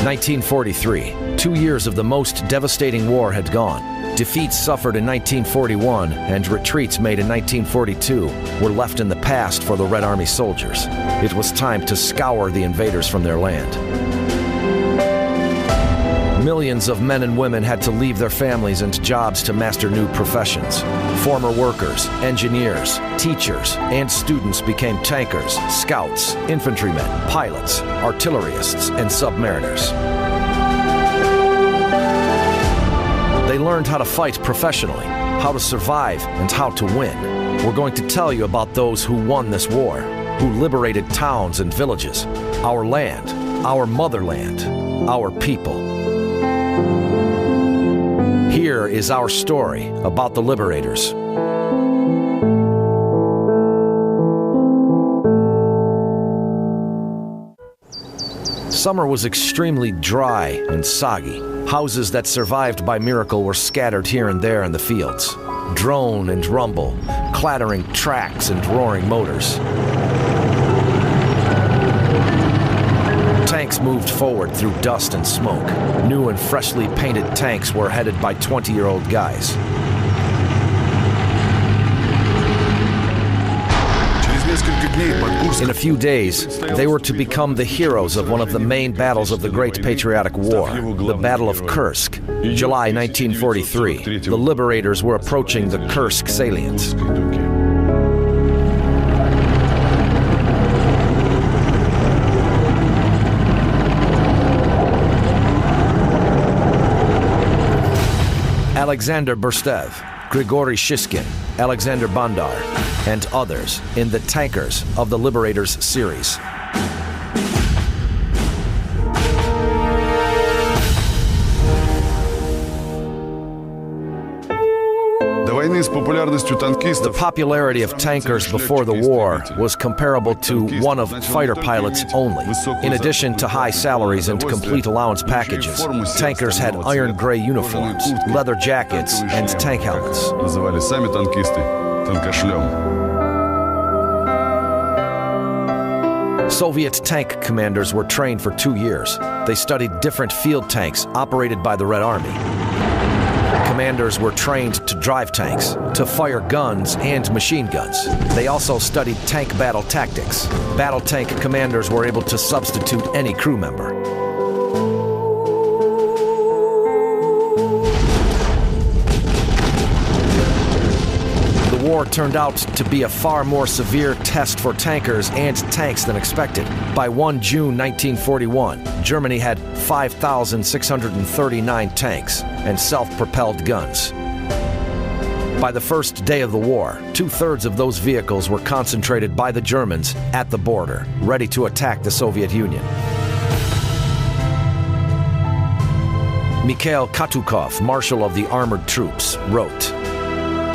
1943. 2 years of the most devastating war had gone. Defeats suffered in 1941 and retreats made in 1942 were left in the past for the Red Army soldiers. It was time to scour the invaders from their land. Millions of men and women had to leave their families and jobs to master new professions. Former workers, engineers, teachers, and students became tankers, scouts, infantrymen, pilots, artillerists, and submariners. They learned how to fight professionally, how to survive, and how to win. We're going to tell you about those who won this war, who liberated towns and villages, our land, our motherland, our people. Here is our story about the liberators. Summer was extremely dry and soggy. Houses that survived by miracle were scattered here and there in the fields. Drone and rumble, clattering tracks and roaring motors. Tanks moved forward through dust and smoke. New and freshly painted tanks were headed by 20-year-old guys. In a few days, they were to become the heroes of one of the main battles of the Great Patriotic War, the Battle of Kursk. July 1943, the liberators were approaching the Kursk salient. Alexander Berstev, Grigory Shishkin, Alexander Bandar, and others in the Tankers of the Liberators series. The popularity of tankers before the war was comparable to one of fighter pilots only. In addition to high salaries and complete allowance packages, tankers had iron gray uniforms, leather jackets, and tank helmets. Soviet tank commanders were trained for 2 years. They studied different field tanks operated by the Red Army. Commanders were trained to drive tanks, to fire guns and machine guns. They also studied tank battle tactics. Battle tank commanders were able to substitute any crew member. The war turned out to be a far more severe test for tankers and tanks than expected. By 1 June 1941, Germany had 5,639 tanks and self-propelled guns. By the first day of the war, 2/3 of those vehicles were concentrated by the Germans at the border, ready to attack the Soviet Union. Mikhail Katukov, Marshal of the Armored Troops, wrote,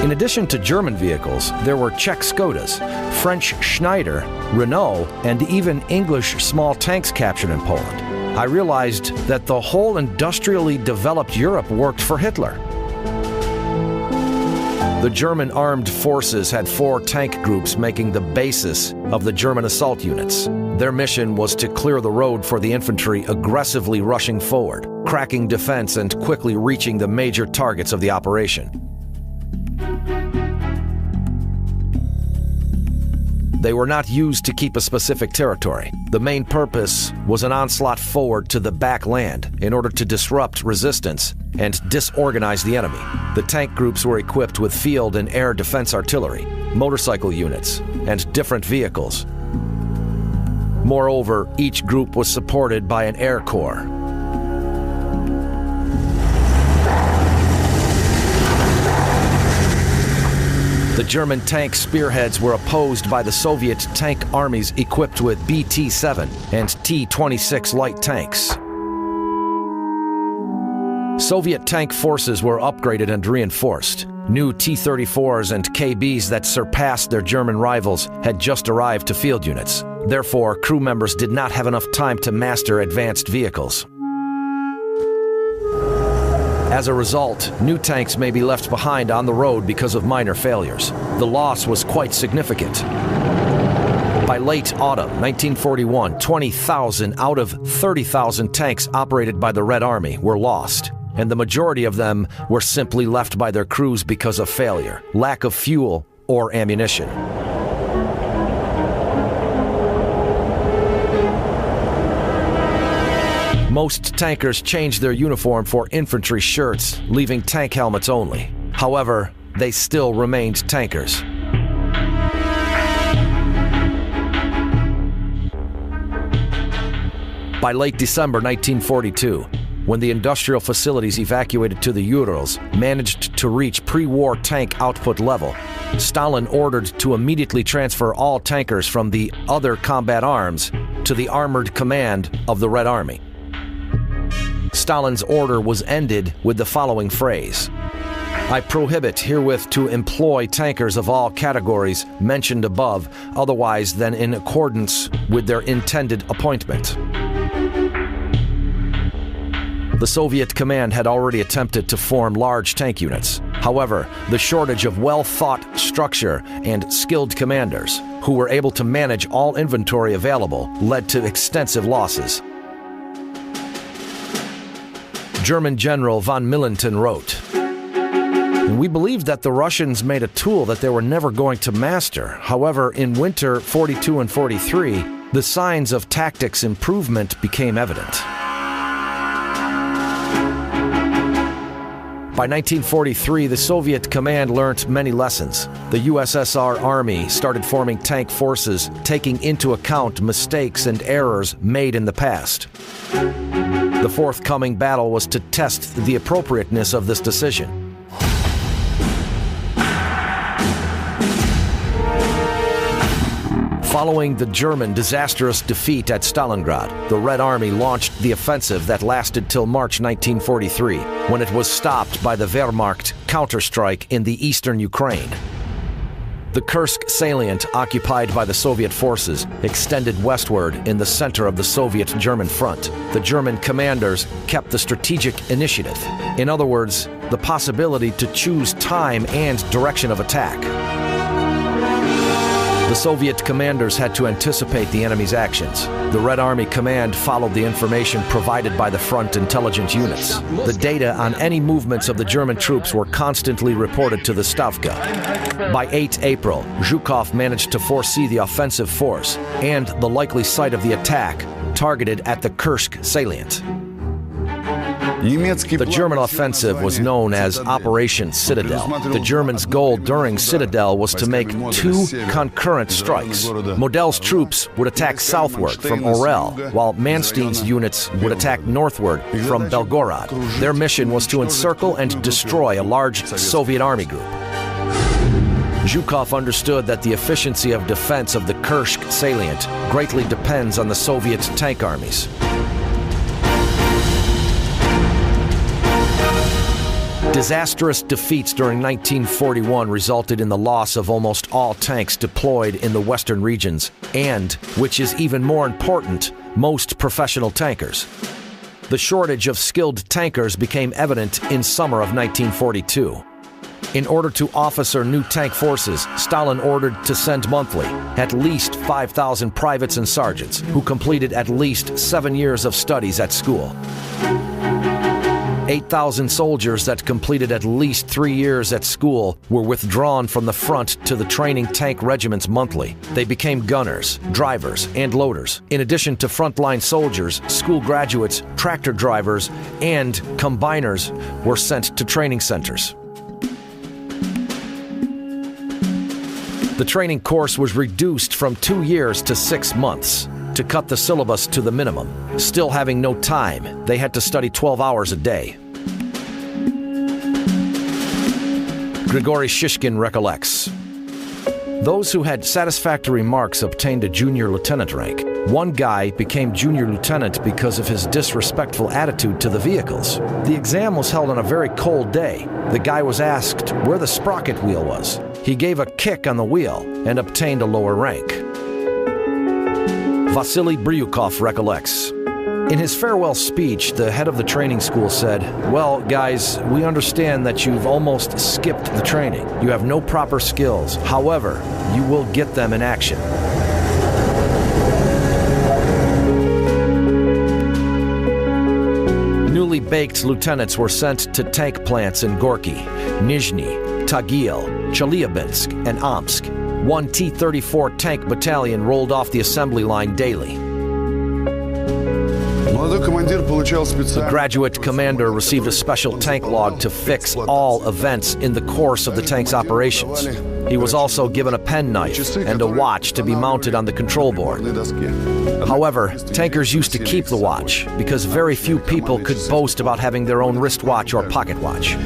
"In addition to German vehicles, there were Czech Skodas, French Schneider, Renault, and even English small tanks captured in Poland. I realized that the whole industrially developed Europe worked for Hitler." The German armed forces had 4 tank groups making the basis of the German assault units. Their mission was to clear the road for the infantry aggressively rushing forward, cracking defense and quickly reaching the major targets of the operation. They were not used to keep a specific territory. The main purpose was an onslaught forward to the back land in order to disrupt resistance and disorganize the enemy. The tank groups were equipped with field and air defense artillery, motorcycle units, and different vehicles. Moreover, each group was supported by an air corps. The German tank spearheads were opposed by the Soviet tank armies equipped with BT-7 and T-26 light tanks. Soviet tank forces were upgraded and reinforced. New T-34s and KBs that surpassed their German rivals had just arrived to field units. Therefore, crew members did not have enough time to master advanced vehicles. As a result, new tanks may be left behind on the road because of minor failures. The loss was quite significant. By By late autumn 1941, 20,000 out of 30,000 tanks operated by the Red Army were lost, and the majority of them were simply left by their crews because of failure, lack of fuel, or ammunition. Most tankers changed their uniform for infantry shirts, leaving tank helmets only. However, they still remained tankers. By late December 1942, when the industrial facilities evacuated to the Urals managed to reach pre-war tank output level, Stalin ordered to immediately transfer all tankers from the other combat arms to the armored command of the Red Army. Stalin's order was ended with the following phrase: "I prohibit herewith to employ tankers of all categories mentioned above, otherwise than in accordance with their intended appointment." The Soviet command had already attempted to form large tank units. However, the shortage of well-thought structure and skilled commanders, who were able to manage all inventory available, led to extensive losses. German General von Millington wrote, "We believed that the Russians made a tool that they were never going to master. However, in winter 42 and 43, the signs of tactics improvement became evident." By 1943, the Soviet command learned many lessons. The USSR Army started forming tank forces, taking into account mistakes and errors made in the past. The forthcoming battle was to test the appropriateness of this decision. Following the German disastrous defeat at Stalingrad, the Red Army launched the offensive that lasted till March 1943, when it was stopped by the Wehrmacht counterstrike in the eastern Ukraine. The Kursk salient, occupied by the Soviet forces, extended westward in the center of the Soviet-German front. The German commanders kept the strategic initiative. In other words, the possibility to choose time and direction of attack. The Soviet commanders had to anticipate the enemy's actions. The Red Army command followed the information provided by the front intelligence units. The data on any movements of the German troops were constantly reported to the Stavka. By 8 April, Zhukov managed to foresee the offensive force and the likely site of the attack targeted at the Kursk salient. The German offensive was known as Operation Citadel. The Germans' goal during Citadel was to make 2 concurrent strikes. Model's troops would attack southward from Orel, while Manstein's units would attack northward from Belgorod. Their mission was to encircle and destroy a large Soviet army group. Zhukov understood that the efficiency of defense of the Kursk salient greatly depends on the Soviet tank armies. Disastrous defeats during 1941 resulted in the loss of almost all tanks deployed in the western regions and, which is even more important, most professional tankers. The shortage of skilled tankers became evident in summer of 1942. In order to officer new tank forces, Stalin ordered to send monthly at least 5,000 privates and sergeants who completed at least 7 years of studies at school. 8,000 soldiers that completed at least 3 years at school were withdrawn from the front to the training tank regiments monthly. They became gunners, drivers, and loaders. In addition to frontline soldiers, school graduates, tractor drivers, and combiners were sent to training centers. The training course was reduced from 2 years to 6 months. To cut the syllabus to the minimum. Still having no time, they had to study 12 hours a day. Grigory Shishkin recollects, "Those who had satisfactory marks obtained a junior lieutenant rank. One guy became junior lieutenant because of his disrespectful attitude to the vehicles. The exam was held on a very cold day. The guy was asked where the sprocket wheel was. He gave a kick on the wheel and obtained a lower rank." Vasily Bryukov recollects, "In his farewell speech, the head of the training school said, 'Well, guys, we understand that you've almost skipped the training. You have no proper skills. However, you will get them in action.'" baked lieutenants were sent to tank plants in Gorky, Nizhny, Tagil, Chelyabinsk, and Omsk. One T-34 tank battalion rolled off the assembly line daily. The graduate commander received a special tank log to fix all events in the course of the tank's operations. He was also given a penknife and a watch to be mounted on the control board. However, tankers used to keep the watch because very few people could boast about having their own wristwatch or pocket watch.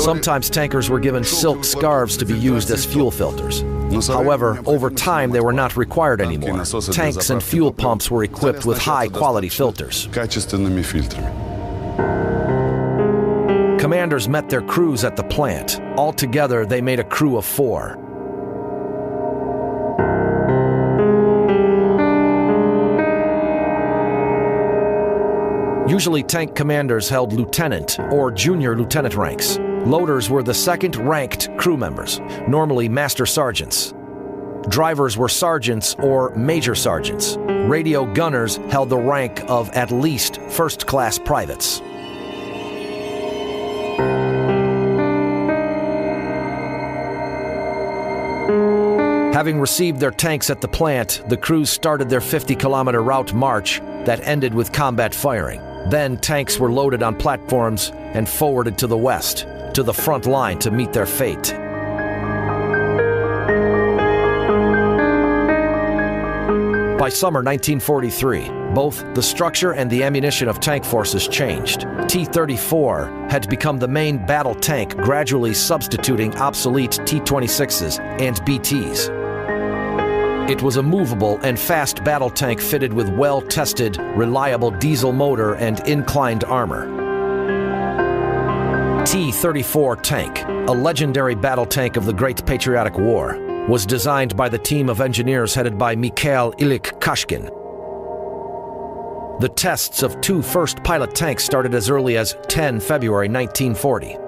Sometimes tankers were given silk scarves to be used as fuel filters. However, over time they were not required anymore. Tanks and fuel pumps were equipped with high-quality filters. Commanders met their crews at the plant. Altogether, they made a crew of 4. Usually, tank commanders held lieutenant or junior lieutenant ranks. Loaders were the second-ranked crew members, normally master sergeants. Drivers were sergeants or major sergeants. Radio gunners held the rank of at least first-class privates. Having received their tanks at the plant, the crews started their 50-kilometer route march that ended with combat firing. Then tanks were loaded on platforms and forwarded to the west, to the front line to meet their fate. By summer 1943, both the structure and the ammunition of tank forces changed. T-34 had become the main battle tank, gradually substituting obsolete T-26s and BTs. It was a movable and fast battle tank fitted with well-tested, reliable diesel motor and inclined armor. T-34 tank, a legendary battle tank of the Great Patriotic War, was designed by the team of engineers headed by Mikhail Ilyich Kashkin. The tests of 2 first pilot tanks started as early as 10 February 1940.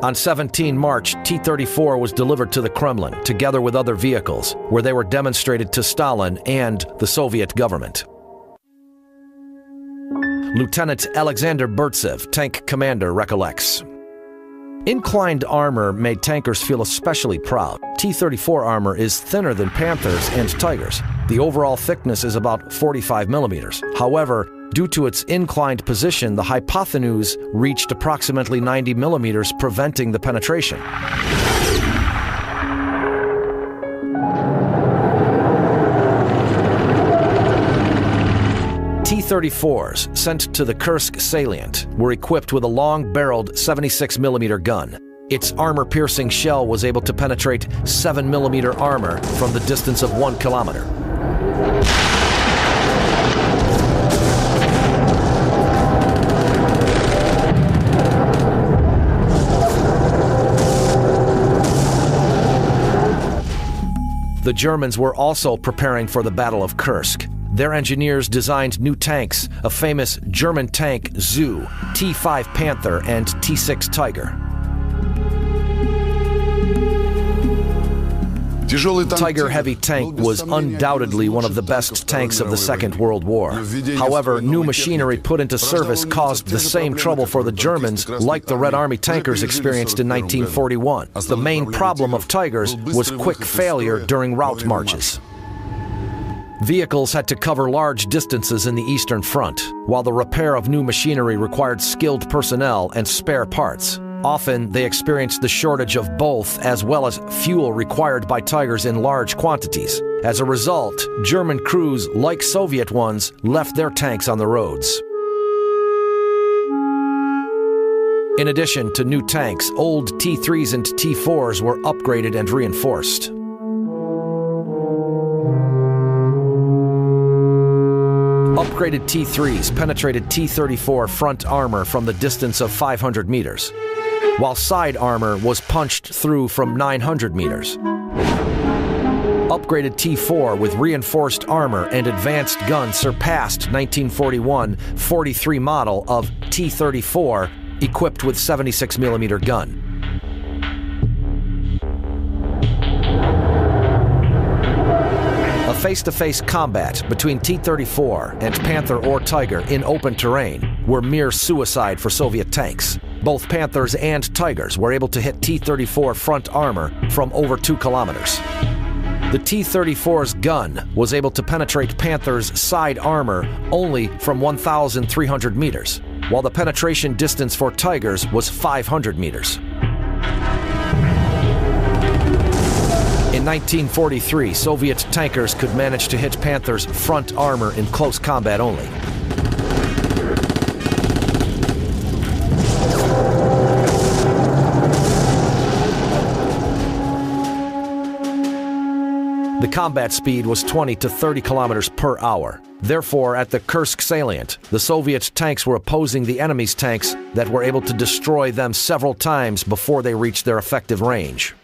On 17 March, T-34 was delivered to the Kremlin, together with other vehicles, where they were demonstrated to Stalin and the Soviet government. Lieutenant Alexander Burtsev, tank commander, recollects. Inclined armor made tankers feel especially proud. T-34 armor is thinner than Panthers and Tigers. The overall thickness is about 45 millimeters. However, due to its inclined position, the hypotenuse reached approximately 90 millimeters, preventing the penetration. T-34s sent to the Kursk salient were equipped with a long-barreled 76mm gun. Its armor-piercing shell was able to penetrate 7mm armor from the distance of 1 kilometer. The Germans were also preparing for the Battle of Kursk. Their engineers designed new tanks, a famous German tank Zoo, T-5 Panther and T-6 Tiger. Tiger heavy tank was undoubtedly one of the best tanks of the Second World War. However, new machinery put into service caused the same trouble for the Germans like the Red Army tankers experienced in 1941. The main problem of Tigers was quick failure during route marches. Vehicles had to cover large distances in the Eastern Front, while the repair of new machinery required skilled personnel and spare parts. Often, they experienced the shortage of both, as well as fuel required by Tigers in large quantities. As a result, German crews, like Soviet ones, left their tanks on the roads. In addition to new tanks, old T-3s and T-4s were upgraded and reinforced. Upgraded T-3s penetrated T-34 front armor from the distance of 500 meters, while side armor was punched through from 900 meters. Upgraded T-4 with reinforced armor and advanced guns surpassed 1941 43 model of T-34 equipped with 76mm gun. A face-to-face combat between T-34 and Panther or Tiger in open terrain were mere suicide for Soviet tanks. Both Panthers and Tigers were able to hit T-34 front armor from over 2 kilometers. The T-34's gun was able to penetrate Panther's side armor only from 1,300 meters, while the penetration distance for Tigers was 500 meters. In 1943, Soviet tankers could manage to hit Panther's front armor in close combat only. The combat speed was 20 to 30 kilometers per hour. Therefore, at the Kursk salient, the Soviet tanks were opposing the enemy's tanks that were able to destroy them several times before they reached their effective range.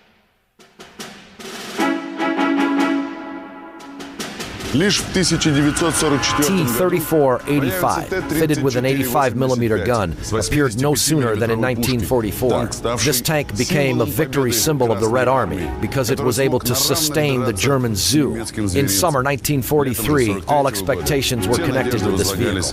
T-34-85, fitted with an 85mm gun, appeared no sooner than in 1944. This tank became a victory symbol of the Red Army because it was able to sustain the German zoo. In summer 1943, all expectations were connected with this vehicle.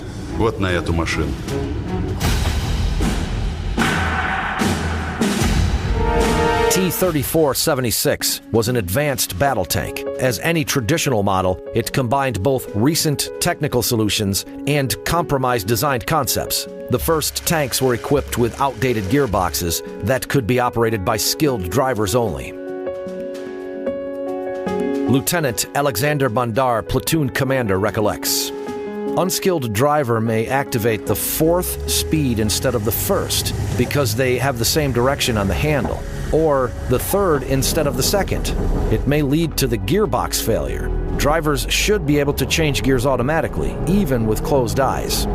T-34-76 was an advanced battle tank. As any traditional model, it combined both recent technical solutions and compromised design concepts. The first tanks were equipped with outdated gearboxes that could be operated by skilled drivers only. Lieutenant Alexander Bandar, platoon commander, recollects. Unskilled driver may activate the 4th speed instead of the 1st because they have the same direction on the handle, or the 3rd instead of the 2nd. It may lead to the gearbox failure. Drivers should be able to change gears automatically, even with closed eyes.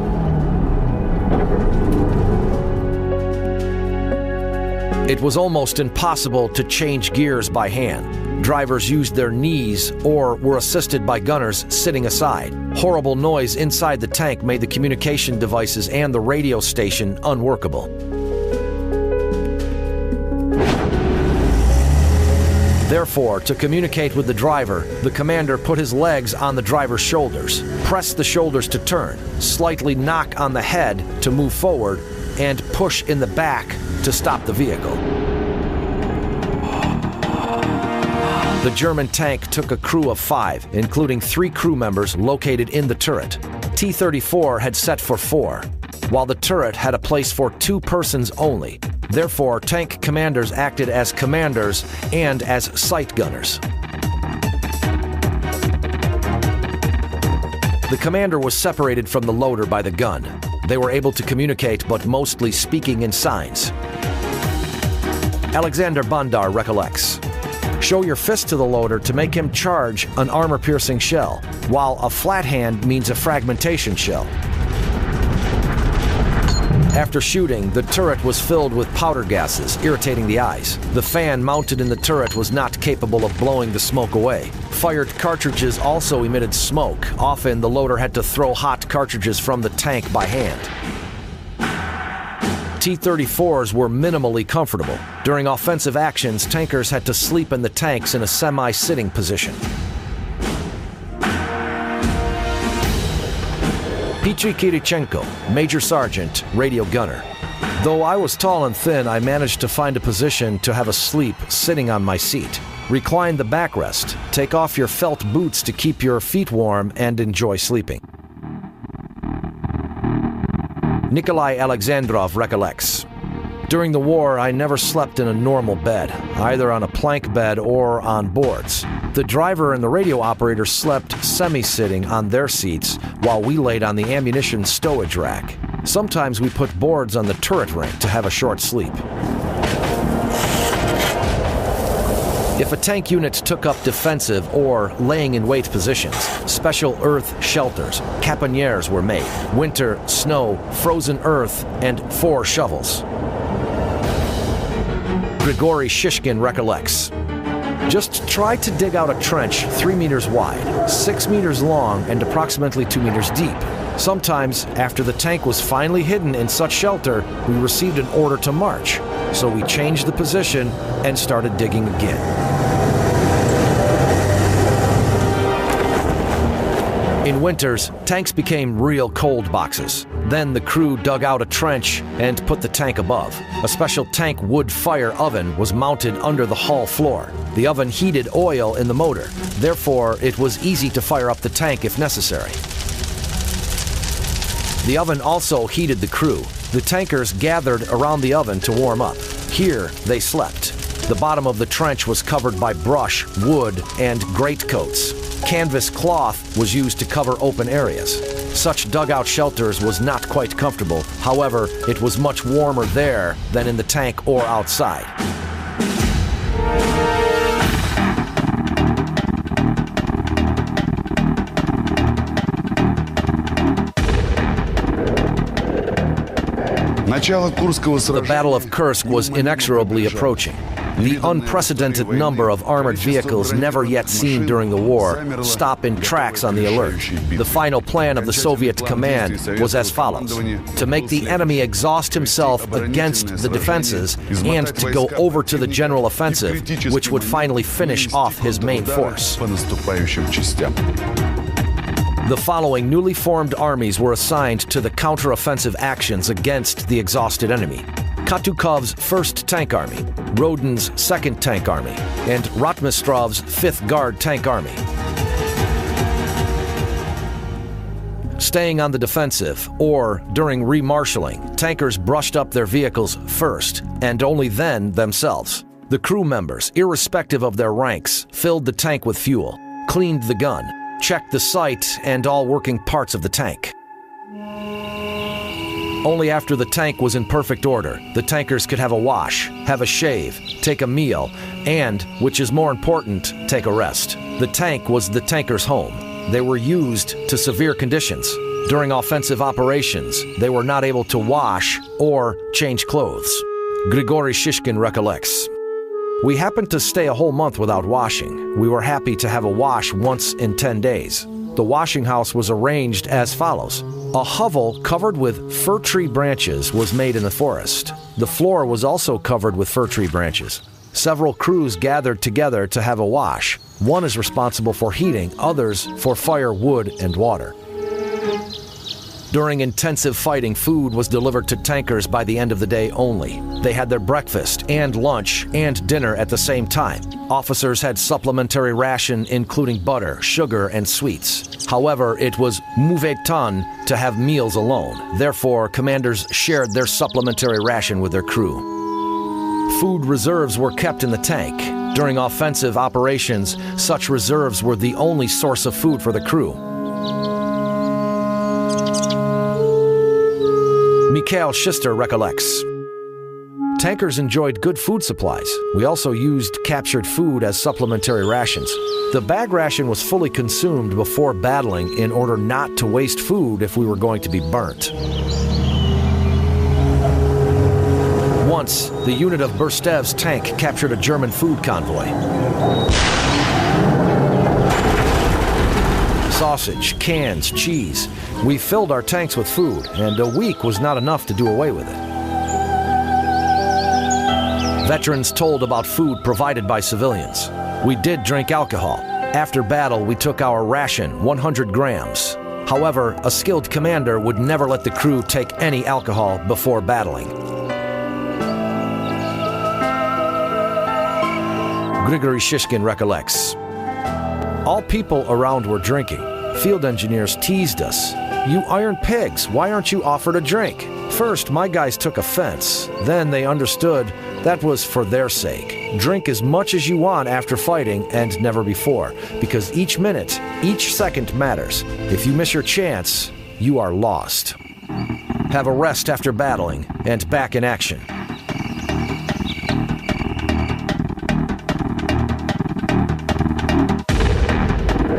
It was almost impossible to change gears by hand. Drivers used their knees or were assisted by gunners sitting aside. Horrible noise inside the tank made the communication devices and the radio station unworkable. Therefore, to communicate with the driver, the commander put his legs on the driver's shoulders, pressed the shoulders to turn, slightly knock on the head to move forward, and push in the back to stop the vehicle. The German tank took a crew of 5, including 3 crew members located in the turret. T-34 had set for 4, while the turret had a place for 2 persons only. Therefore, tank commanders acted as commanders and as sight gunners. The commander was separated from the loader by the gun. They were able to communicate, but mostly speaking in signs. Alexander Bandar recollects. Show your fist to the loader to make him charge an armor-piercing shell, while a flat hand means a fragmentation shell. After shooting, the turret was filled with powder gases, irritating the eyes. The fan mounted in the turret was not capable of blowing the smoke away. Fired cartridges also emitted smoke. Often, the loader had to throw hot cartridges from the tank by hand. T-34s were minimally comfortable. During offensive actions, tankers had to sleep in the tanks in a semi-sitting position. Petri Kirichenko, Major Sergeant, radio gunner. Though I was tall and thin, I managed to find a position to have a sleep sitting on my seat. Recline the backrest, take off your felt boots to keep your feet warm, and enjoy sleeping. Nikolai Alexandrov recollects. During the war, I never slept in a normal bed, either on a plank bed or on boards. The driver and the radio operator slept semi-sitting on their seats while we laid on the ammunition stowage rack. Sometimes we put boards on the turret ring to have a short sleep. If a tank unit took up defensive or laying-in-wait positions, special earth shelters, caponières were made. Winter, snow, frozen earth, and 4 shovels. Grigory Shishkin recollects. Just try to dig out a trench 3 meters wide, 6 meters long, and approximately 2 meters deep. Sometimes, after the tank was finally hidden in such shelter, we received an order to march. So we changed the position and started digging again. In winters, tanks became real cold boxes. Then the crew dug out a trench and put the tank above. A special tank wood fire oven was mounted under the hull floor. The oven heated oil in the motor. Therefore, it was easy to fire up the tank if necessary. The oven also heated the crew. The tankers gathered around the oven to warm up. Here, they slept. The bottom of the trench was covered by brush, wood, and greatcoats. Canvas cloth was used to cover open areas. Such dugout shelters was not quite comfortable. However, it was much warmer there than in the tank or outside. The Battle of Kursk was inexorably approaching. The unprecedented number of armored vehicles never yet seen during the war stop in tracks on the alert. The final plan of the Soviet command was as follows: to make the enemy exhaust himself against the defenses and to go over to the general offensive, which would finally finish off his main force. The following newly formed armies were assigned to the counteroffensive actions against the exhausted enemy: Katukov's 1st Tank Army, Rodin's 2nd Tank Army, and Rotmistrov's 5th Guard Tank Army. Staying on the defensive, or during remarshaling, tankers brushed up their vehicles first, and only then themselves. The crew members, irrespective of their ranks, filled the tank with fuel, cleaned the gun, checked the sight and all working parts of the tank. Only after the tank was in perfect order, the tankers could have a wash, have a shave, take a meal, and, which is more important, take a rest. The tank was the tankers' home. They were used to severe conditions. During offensive operations, they were not able to wash or change clothes. Grigory Shishkin recollects. We happened to stay a whole month without washing. We were happy to have a wash once in 10 days. The washing house was arranged as follows. A hovel covered with fir tree branches was made in the forest. The floor was also covered with fir tree branches. Several crews gathered together to have a wash. One is responsible for heating, others for fire, wood, and water. During intensive fighting, food was delivered to tankers by the end of the day only. They had their breakfast and lunch and dinner at the same time. Officers had supplementary ration including butter, sugar, and sweets. However, it was mauvais ton to have meals alone. Therefore, commanders shared their supplementary ration with their crew. Food reserves were kept in the tank. During offensive operations, such reserves were the only source of food for the crew. Mikhail Shister recollects. Tankers enjoyed good food supplies. We also used captured food as supplementary rations. The bag ration was fully consumed before battling in order not to waste food if we were going to be burnt. Once, the unit of Burstev's tank captured a German food convoy. Sausage, cans, cheese. We filled our tanks with food, and a week was not enough to do away with it. Veterans told about food provided by civilians. We did drink alcohol. After battle, we took our ration, 100 grams. However, a skilled commander would never let the crew take any alcohol before battling. Grigory Shishkin recollects. All people around were drinking. Field engineers teased us. You iron pigs, why aren't you offered a drink? First, my guys took offense. Then they understood that was for their sake. Drink as much as you want after fighting and never before, because each minute, each second matters. If you miss your chance, you are lost. Have a rest after battling and back in action.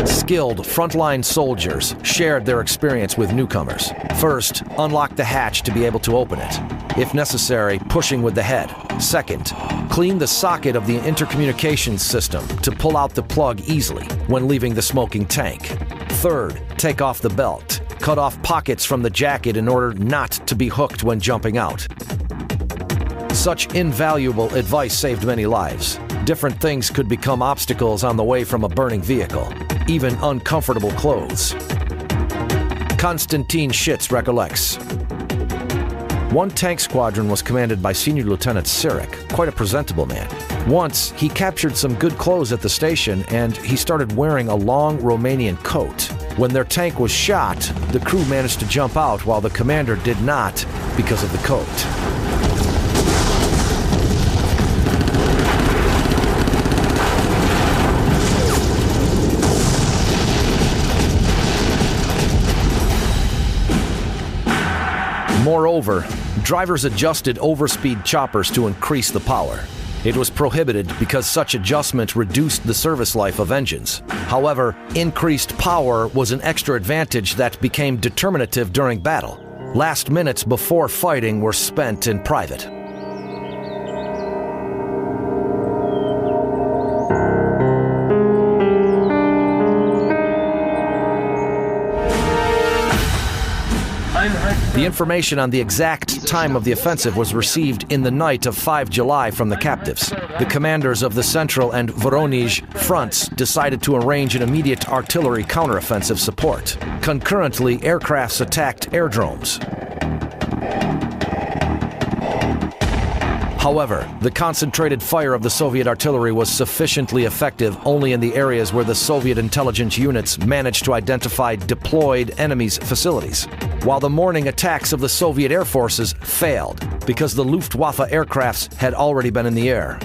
Skilled frontline soldiers shared their experience with newcomers. First, unlock the hatch to be able to open it. If necessary, pushing with the head. Second, clean the socket of the intercommunications system to pull out the plug easily when leaving the smoking tank. Third, take off the belt. Cut off pockets from the jacket in order not to be hooked when jumping out. Such invaluable advice saved many lives. Different things could become obstacles on the way from a burning vehicle. Even uncomfortable clothes. Konstantin Schitz recollects. One tank squadron was commanded by Senior Lieutenant Sirik, quite a presentable man. Once, he captured some good clothes at the station and he started wearing a long Romanian coat. When their tank was shot, the crew managed to jump out while the commander did not because of the coat. Moreover, drivers adjusted overspeed choppers to increase the power. It was prohibited because such adjustment reduced the service life of engines. However, increased power was an extra advantage that became determinative during battle. Last minutes before fighting were spent in private. The information on the exact time of the offensive was received in the night of 5 July from the captives. The commanders of the Central and Voronezh fronts decided to arrange an immediate artillery counteroffensive support. Concurrently, aircrafts attacked airdromes. However, the concentrated fire of the Soviet artillery was sufficiently effective only in the areas where the Soviet intelligence units managed to identify deployed enemy's facilities, while the morning attacks of the Soviet air forces failed because the Luftwaffe aircrafts had already been in the air.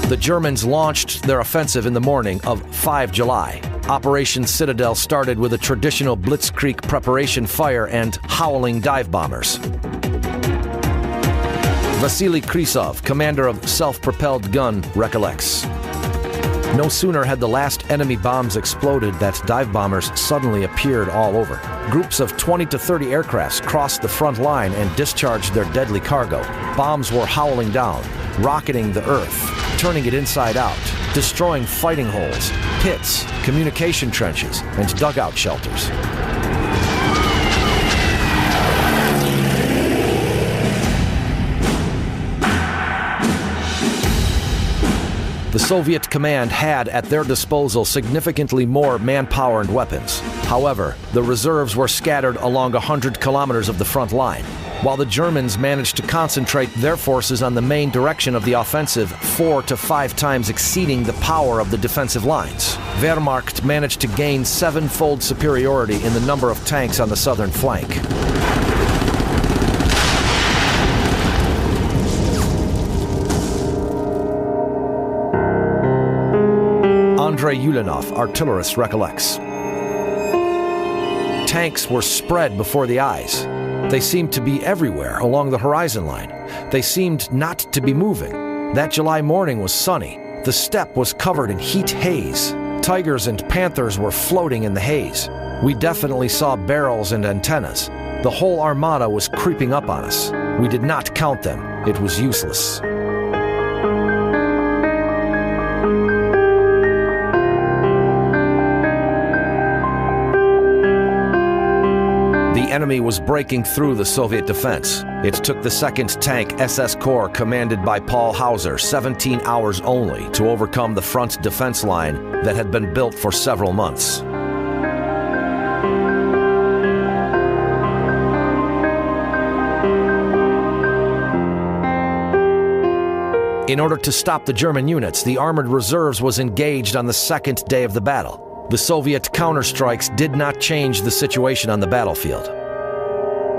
The Germans launched their offensive in the morning of 5 July. Operation Citadel started with a traditional blitzkrieg preparation fire and howling dive bombers. Vasily Krisov, commander of self-propelled gun, recollects. No sooner had the last enemy bombs exploded that dive bombers suddenly appeared all over. Groups of 20 to 30 aircrafts crossed the front line and discharged their deadly cargo. Bombs were howling down, rocketing the earth, turning it inside out, destroying fighting holes, pits, communication trenches, and dugout shelters. The Soviet command had at their disposal significantly more manpower and weapons. However, the reserves were scattered along 100 kilometers of the front line, while the Germans managed to concentrate their forces on the main direction of the offensive 4 to 5 times exceeding the power of the defensive lines. Wehrmacht managed to gain 7-fold superiority in the number of tanks on the southern flank. Andrei Ulanov, artillerist, recollects. Tanks were spread before the eyes. They seemed to be everywhere along the horizon line. They seemed not to be moving. That July morning was sunny. The steppe was covered in heat haze. Tigers and panthers were floating in the haze. We definitely saw barrels and antennas. The whole armada was creeping up on us. We did not count them. It was useless. The enemy was breaking through the Soviet defense. It took the 2nd Tank SS Corps, commanded by Paul Hauser, 17 hours only to overcome the front defense line that had been built for several months. In order to stop the German units, the armored reserves was engaged on the 2nd day of the battle. The Soviet counterstrikes did not change the situation on the battlefield.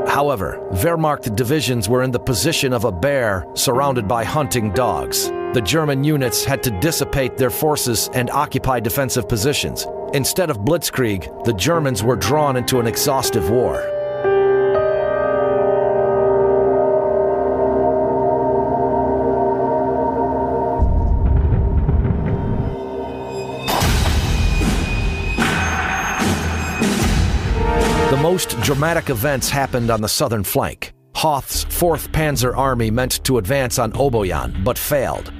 However, Wehrmacht divisions were in the position of a bear surrounded by hunting dogs. The German units had to dissipate their forces and occupy defensive positions. Instead of blitzkrieg, the Germans were drawn into an exhaustive war. The most dramatic events happened on the southern flank. Hoth's 4th Panzer Army meant to advance on Oboyan, but failed.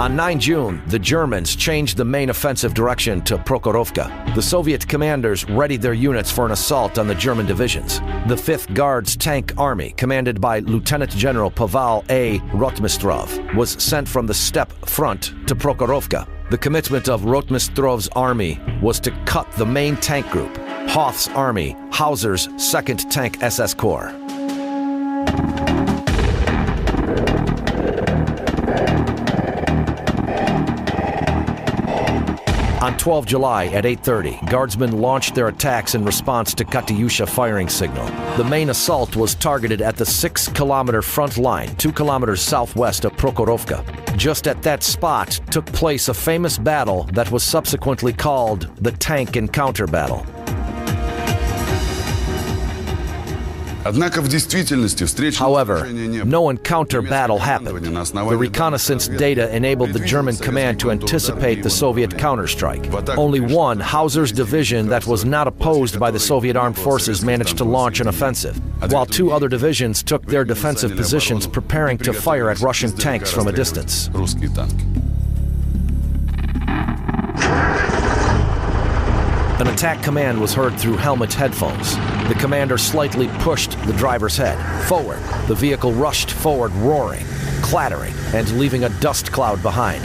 On 9 June, the Germans changed the main offensive direction to Prokhorovka. The Soviet commanders readied their units for an assault on the German divisions. The 5th Guards Tank Army, commanded by Lieutenant General Pavel A. Rotmistrov, was sent from the steppe front to Prokhorovka. The commitment of Rotmistrov's army was to cut the main tank group, Hoth's army, Hauser's 2nd Tank SS Corps. On 12 July at 8:30, Guardsmen launched their attacks in response to Katyusha firing signal. The main assault was targeted at the 6-kilometer front line, 2 kilometers southwest of Prokhorovka. Just at that spot took place a famous battle that was subsequently called the Tank Encounter Battle. However, no encounter battle happened. The reconnaissance data enabled the German command to anticipate the Soviet counterstrike. Only one, Hauser's division that was not opposed by the Soviet armed forces, managed to launch an offensive, while 2 other divisions took their defensive positions preparing to fire at Russian tanks from a distance. An attack command was heard through helmet headphones. The commander slightly pushed the driver's head forward. The vehicle rushed forward, roaring, clattering, and leaving a dust cloud behind.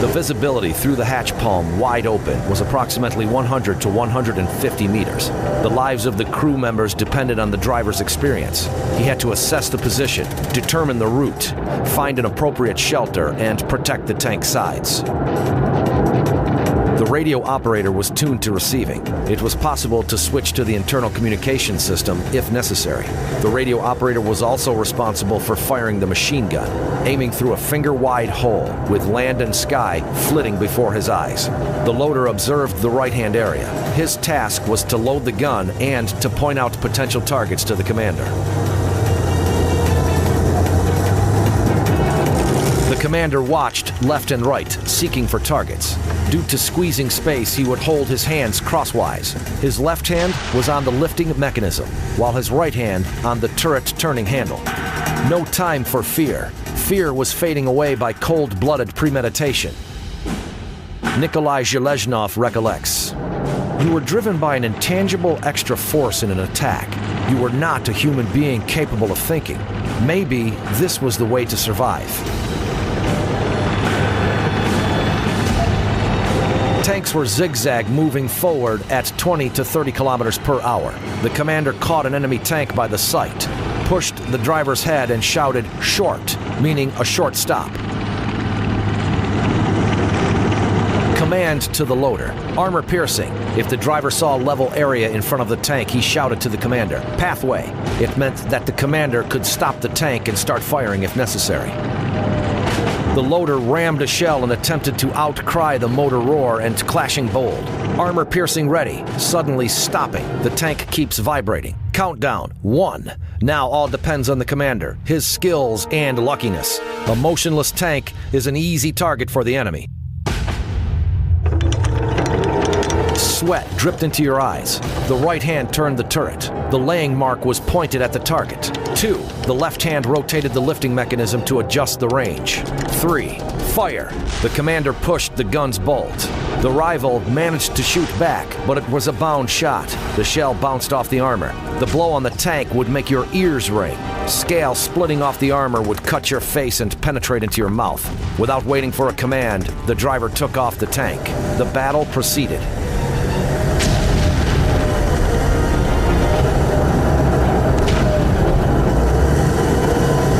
The visibility through the hatch palm, wide open, was approximately 100 to 150 meters. The lives of the crew members depended on the driver's experience. He had to assess the position, determine the route, find an appropriate shelter, and protect the tank sides. The radio operator was tuned to receiving. It was possible to switch to the internal communication system if necessary. The radio operator was also responsible for firing the machine gun, aiming through a finger-wide hole with land and sky flitting before his eyes. The loader observed the right-hand area. His task was to load the gun and to point out potential targets to the commander. The commander watched left and right, seeking for targets. Due to squeezing space, he would hold his hands crosswise. His left hand was on the lifting mechanism, while his right hand on the turret turning handle. No time for fear. Fear was fading away by cold-blooded premeditation. Nikolai Zheleznov recollects. You were driven by an intangible extra force in an attack. You were not a human being capable of thinking. Maybe this was the way to survive. Tanks were zigzag moving forward at 20 to 30 kilometers per hour. The commander caught an enemy tank by the sight, pushed the driver's head and shouted, "Short," meaning a short stop. Command to the loader. Armor piercing. If the driver saw a level area in front of the tank, he shouted to the commander. Pathway. It meant that the commander could stop the tank and start firing if necessary. The loader rammed a shell and attempted to outcry the motor roar and clashing bolt. Armor piercing ready, suddenly stopping. The tank keeps vibrating. Countdown, 1. Now all depends on the commander, his skills and luckiness. A motionless tank is an easy target for the enemy. Sweat dripped into your eyes. The right hand turned the turret. The laying mark was pointed at the target. 2. The left hand rotated the lifting mechanism to adjust the range. 3. Fire. The commander pushed the gun's bolt. The rival managed to shoot back, but it was a bound shot. The shell bounced off the armor. The blow on the tank would make your ears ring. Scale splitting off the armor would cut your face and penetrate into your mouth. Without waiting for a command, the driver took off the tank. The battle proceeded.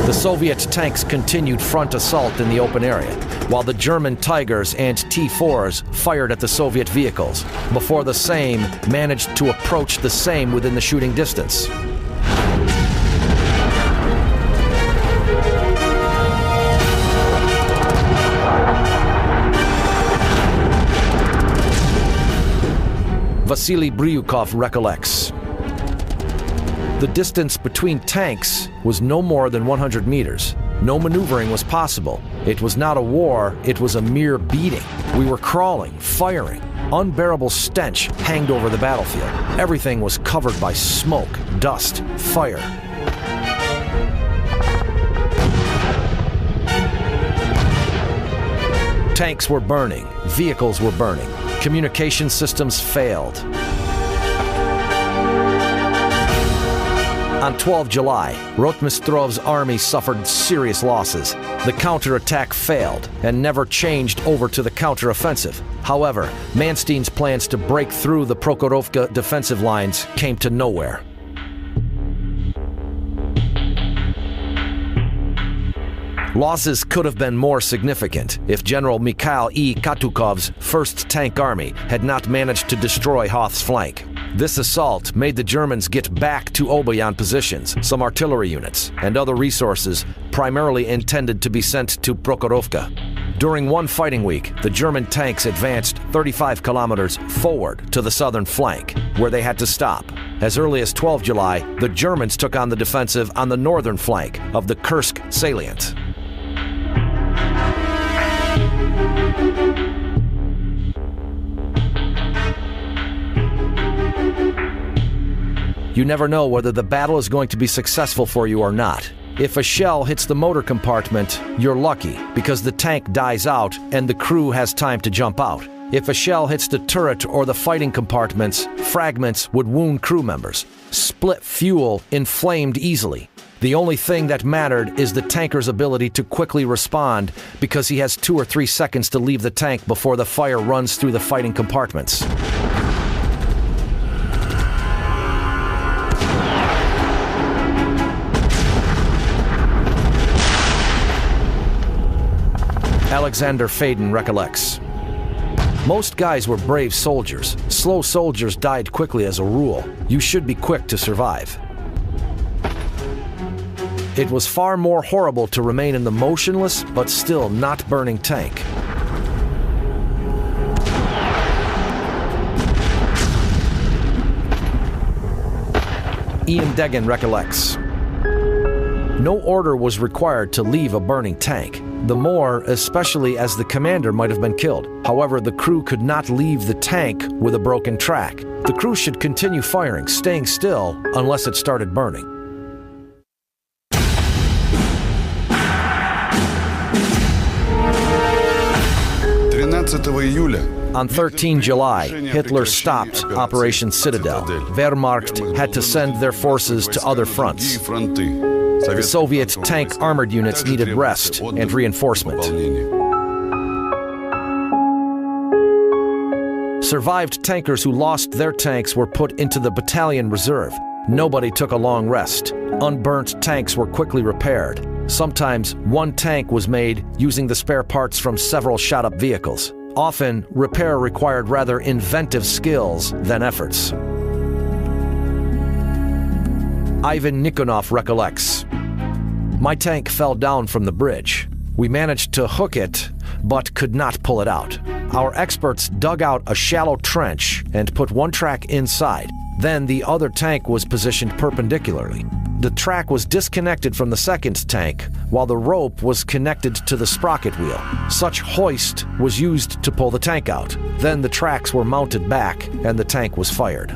The Soviet tanks continued front assault in the open area, while the German Tigers and T-4s fired at the Soviet vehicles, before the same managed to approach the same within the shooting distance. Vasily Bryukov recollects. The distance between tanks was no more than 100 meters. No maneuvering was possible. It was not a war, it was a mere beating. We were crawling, firing. Unbearable stench hanged over the battlefield. Everything was covered by smoke, dust, fire. Tanks were burning, vehicles were burning, communication systems failed. On 12 July, Rotmistrov's army suffered serious losses. The counterattack failed and never changed over to the counteroffensive. However, Manstein's plans to break through the Prokhorovka defensive lines came to nowhere. Losses could have been more significant if General Mikhail E. Katukov's 1st Tank Army had not managed to destroy Hoth's flank. This assault made the Germans get back to Oboyan positions, some artillery units, and other resources primarily intended to be sent to Prokhorovka. During one fighting week, the German tanks advanced 35 kilometers forward to the southern flank, where they had to stop. As early as 12 July, the Germans took on the defensive on the northern flank of the Kursk salient. You never know whether the battle is going to be successful for you or not. If a shell hits the motor compartment, you're lucky because the tank dies out and the crew has time to jump out. If a shell hits the turret or the fighting compartments, fragments would wound crew members. Split fuel inflamed easily. The only thing that mattered is the tanker's ability to quickly respond because he has 2 or 3 seconds to leave the tank before the fire runs through the fighting compartments. Alexander Faden recollects. Most guys were brave soldiers. Slow soldiers died quickly as a rule. You should be quick to survive. It was far more horrible to remain in the motionless but still not burning tank. Ian Degan recollects. No order was required to leave a burning tank. The more, especially as the commander might have been killed. However, the crew could not leave the tank with a broken track. The crew should continue firing, staying still, unless it started burning. On 13 July, Hitler stopped Operation Citadel. Wehrmacht had to send their forces to other fronts. The Soviet tank armored units needed rest and reinforcement. Survived tankers who lost their tanks were put into the battalion reserve. Nobody took a long rest. Unburnt tanks were quickly repaired. Sometimes one tank was made using the spare parts from several shot-up vehicles. Often, repair required rather inventive skills than efforts. Ivan Nikonov recollects. My tank fell down from the bridge. We managed to hook it, but could not pull it out. Our experts dug out a shallow trench and put one track inside. Then the other tank was positioned perpendicularly. The track was disconnected from the second tank, while the rope was connected to the sprocket wheel. Such hoist was used to pull the tank out. Then the tracks were mounted back and the tank was fired.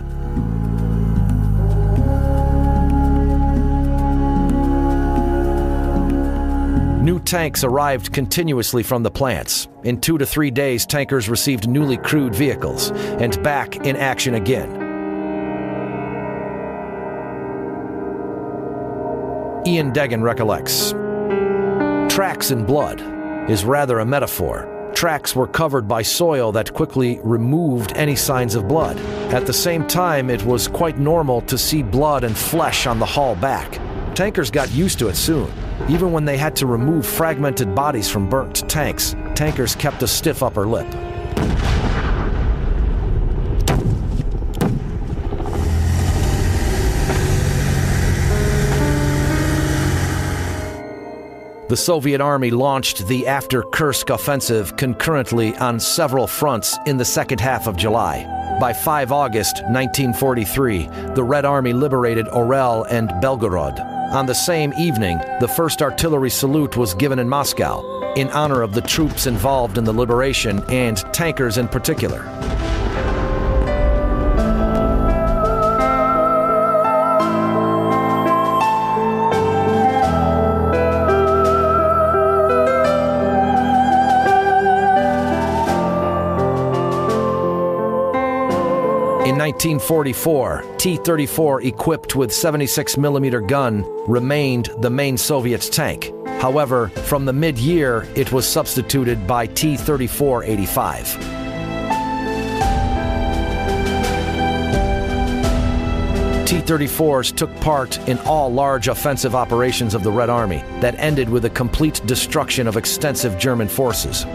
New tanks arrived continuously from the plants. In 2 to 3 days, tankers received newly crewed vehicles and back in action again. Ian Degan recollects. Tracks in blood is rather a metaphor. Tracks were covered by soil that quickly removed any signs of blood. At the same time, it was quite normal to see blood and flesh on the hull back. Tankers got used to it soon. Even when they had to remove fragmented bodies from burnt tanks, tankers kept a stiff upper lip. The Soviet Army launched the after Kursk offensive concurrently on several fronts in the second half of July. By 5 August 1943, the Red Army liberated Orel and Belgorod. On the same evening, the first artillery salute was given in Moscow, in honor of the troops involved in the liberation and tankers in particular. 1944, T-34 equipped with 76mm gun remained the main Soviet tank. However, from the mid-year, it was substituted by T-34-85. T-34s took part in all large offensive operations of the Red Army that ended with the complete destruction of extensive German forces.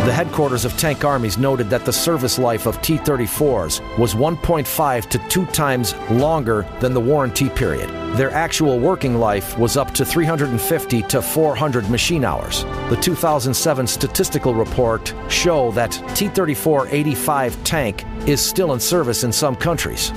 The headquarters of tank armies noted that the service life of T-34s was 1.5 to 2 times longer than the warranty period. Their actual working life was up to 350 to 400 machine hours. The 2007 statistical report show that T-34-85 tank is still in service in some countries.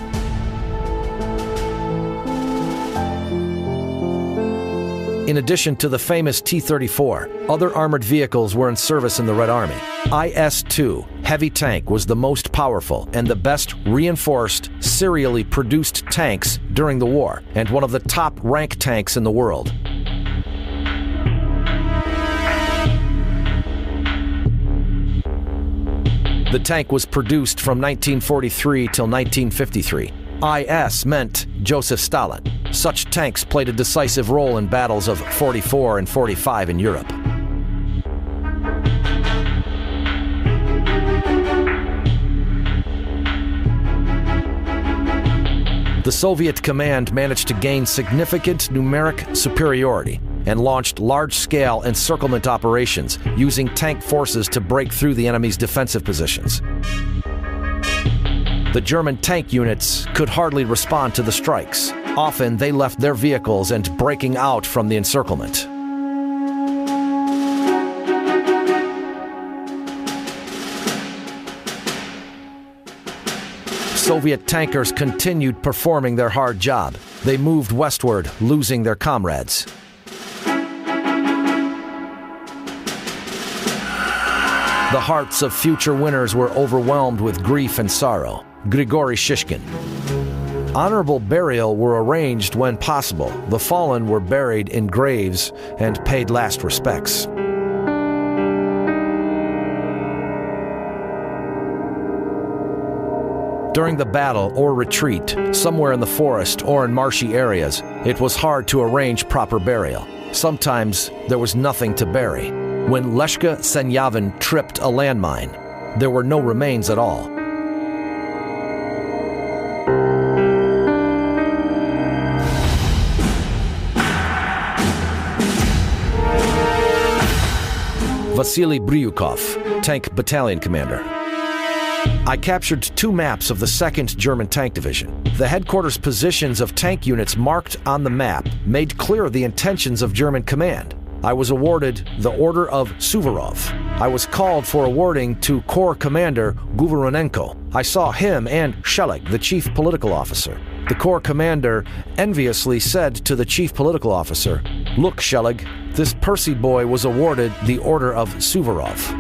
In addition to the famous T-34, other armored vehicles were in service in the Red Army. IS-2 heavy tank was the most powerful and the best reinforced, serially produced tanks during the war, and one of the top rank tanks in the world. The tank was produced from 1943 till 1953. IS meant Joseph Stalin. Such tanks played a decisive role in battles of 44 and 45 in Europe. The Soviet command managed to gain significant numeric superiority and launched large-scale encirclement operations using tank forces to break through the enemy's defensive positions. The German tank units could hardly respond to the strikes. Often they left their vehicles and breaking out from the encirclement. Soviet tankers continued performing their hard job. They moved westward, losing their comrades. The hearts of future winners were overwhelmed with grief and sorrow. Grigory Shishkin. Honorable burial were arranged when possible. The fallen were buried in graves and paid last respects. During the battle or retreat, somewhere in the forest or in marshy areas, it was hard to arrange proper burial. Sometimes there was nothing to bury. When Leshka Senyavin tripped a landmine, there were no remains at all. Vasily Bryukov, tank battalion commander. I captured 2 maps of the 2nd German Tank Division. The headquarters positions of tank units marked on the map made clear the intentions of German command. I was awarded the Order of Suvorov. I was called for awarding to Corps Commander Guveronenko. I saw him and Sheleg, the chief political officer. The Corps Commander enviously said to the chief political officer, "Look, Sheleg, this Percy boy was awarded the Order of Suvorov."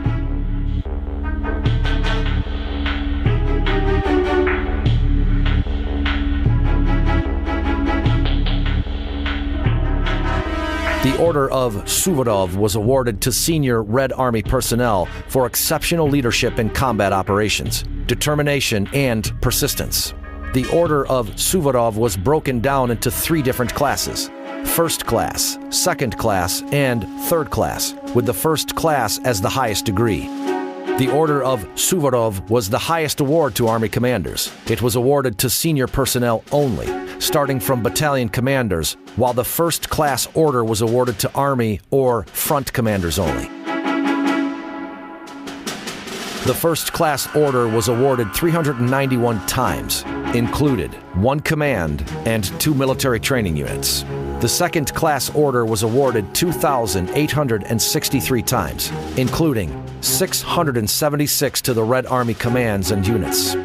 The Order of Suvorov was awarded to senior Red Army personnel for exceptional leadership in combat operations, determination, and persistence. The Order of Suvorov was broken down into 3 different classes: First Class, Second Class, and Third Class, with the First Class as the highest degree. The Order of Suvorov was the highest award to Army commanders. It was awarded to senior personnel only, starting from battalion commanders, while the First Class Order was awarded to Army or front commanders only. The First Class Order was awarded 391 times, included 1 command and 2 military training units. The Second Class Order was awarded 2,863 times, including 676 to the Red Army commands and units.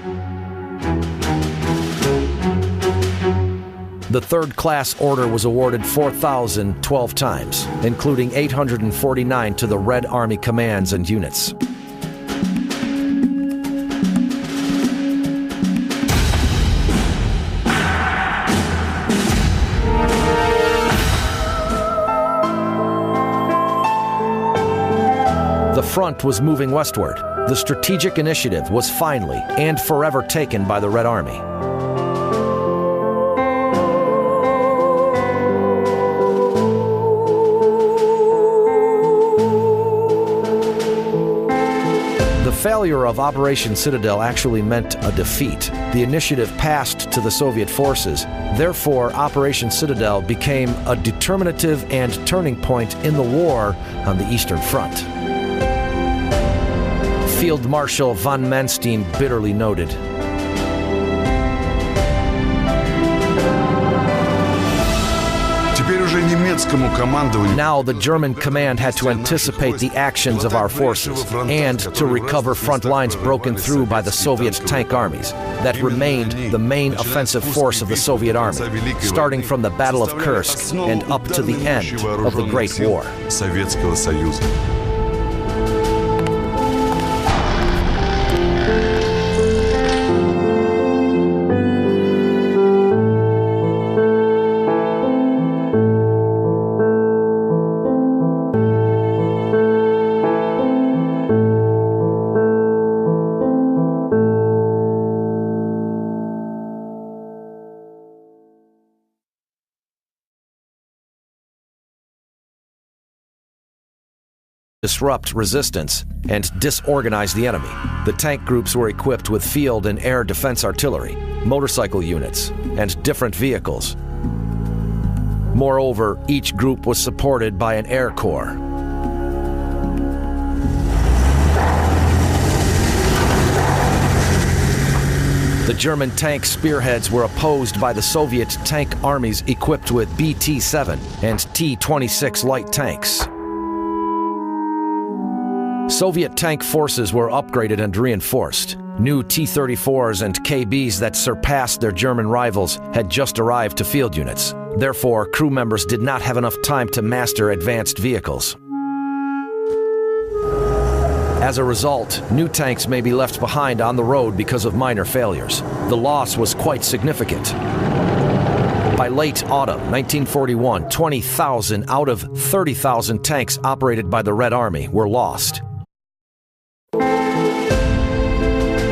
The Third Class Order was awarded 4,012 times, including 849 to the Red Army commands and units. The front was moving westward. The strategic initiative was finally and forever taken by the Red Army. The failure of Operation Citadel actually meant a defeat. The initiative passed to the Soviet forces. Therefore, Operation Citadel became a determinative and turning point in the war on the Eastern Front. Field Marshal von Manstein bitterly noted, "Now the German command had to anticipate the actions of our forces and to recover front lines broken through by the Soviet tank armies that remained the main offensive force of the Soviet army, starting from the Battle of Kursk and up to the end of the Great War." Disrupt resistance and disorganize the enemy. The tank groups were equipped with field and air defense artillery, motorcycle units, and different vehicles. Moreover, each group was supported by an air corps. The German tank spearheads were opposed by the Soviet tank armies equipped with BT-7 and T-26 light tanks. Soviet tank forces were upgraded and reinforced. New T-34s and KBs that surpassed their German rivals had just arrived to field units. Therefore, crew members did not have enough time to master advanced vehicles. As a result, new tanks may be left behind on the road because of minor failures. The loss was quite significant. By late autumn 1941, 20,000 out of 30,000 tanks operated by the Red Army were lost.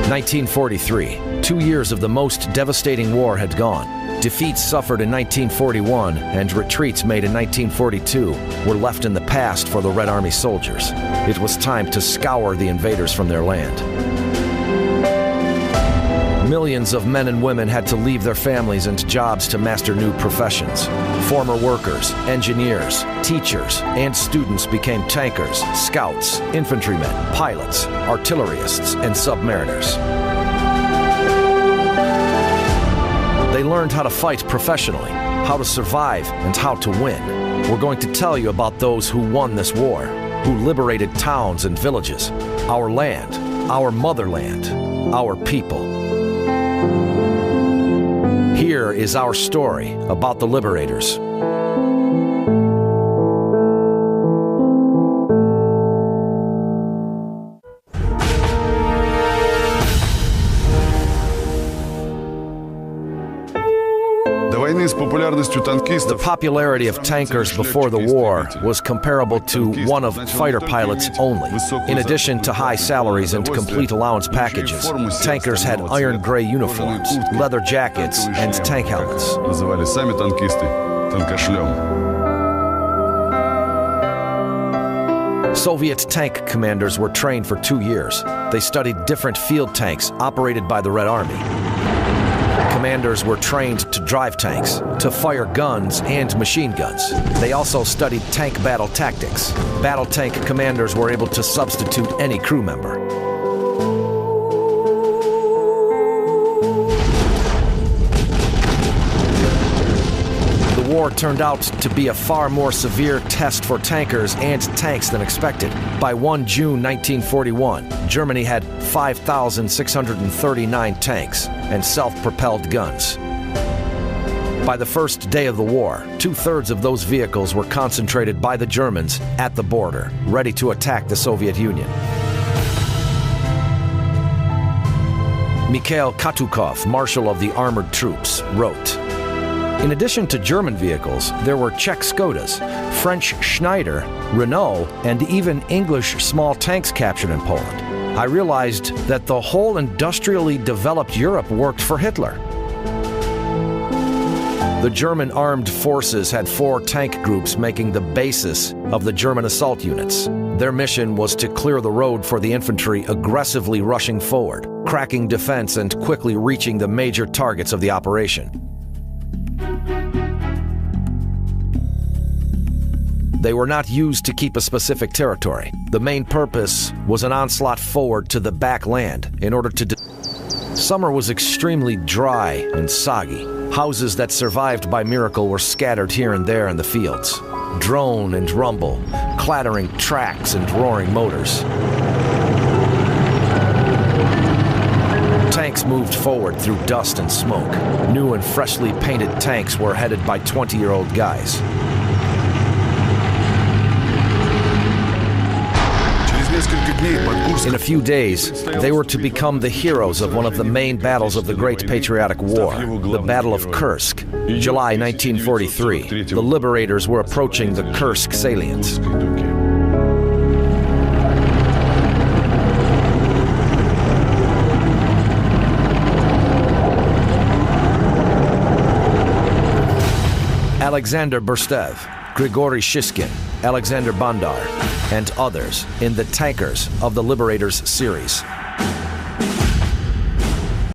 1943, 2 years of the most devastating war had gone. Defeats suffered in 1941 and retreats made in 1942 were left in the past for the Red Army soldiers. It was time to scour the invaders from their land. Millions of men and women had to leave their families and jobs to master new professions. Former workers, engineers, teachers, and students became tankers, scouts, infantrymen, pilots, artillerists, and submariners. They learned how to fight professionally, how to survive, and how to win. We're going to tell you about those who won this war, who liberated towns and villages, our land, our motherland, our people. Here is our story about the liberators. The popularity of tankers before the war was comparable to one of fighter pilots only. In addition to high salaries and complete allowance packages, tankers had iron gray uniforms, leather jackets, and tank helmets. Soviet tank commanders were trained for 2 years. They studied different field tanks operated by the Red Army. Commanders were trained to drive tanks, to fire guns and machine guns. They also studied tank battle tactics. Battle tank commanders were able to substitute any crew member. The war turned out to be a far more severe test for tankers and tanks than expected. By 1 June 1941, Germany had 5,639 tanks and self-propelled guns. By the first day of the war, 2/3 of those vehicles were concentrated by the Germans at the border, ready to attack the Soviet Union. Mikhail Katukov, Marshal of the Armored Troops, wrote, "In addition to German vehicles, there were Czech Skodas, French Schneider, Renault, and even English small tanks captured in Poland, I realized that the whole industrially developed Europe worked for Hitler. The German armed forces had 4 tank groups making the basis of the German assault units. Their mission was to clear the road for the infantry aggressively rushing forward, cracking defense and quickly reaching the major targets of the operation. They were not used to keep a specific territory. The main purpose was an onslaught forward to the back land in order to... Summer was extremely dry and soggy. Houses that survived by miracle were scattered here and there in the fields. Drone and rumble, clattering tracks and roaring motors. Tanks moved forward through dust and smoke. New and freshly painted tanks were headed by 20-year-old guys. In a few days, they were to become the heroes of one of the main battles of the Great Patriotic War, the Battle of Kursk, July 1943. The liberators were approaching the Kursk salient. Alexander Berstev, Grigory Shishkin, Alexander Bandar, and others in the Tankers of the Liberators series.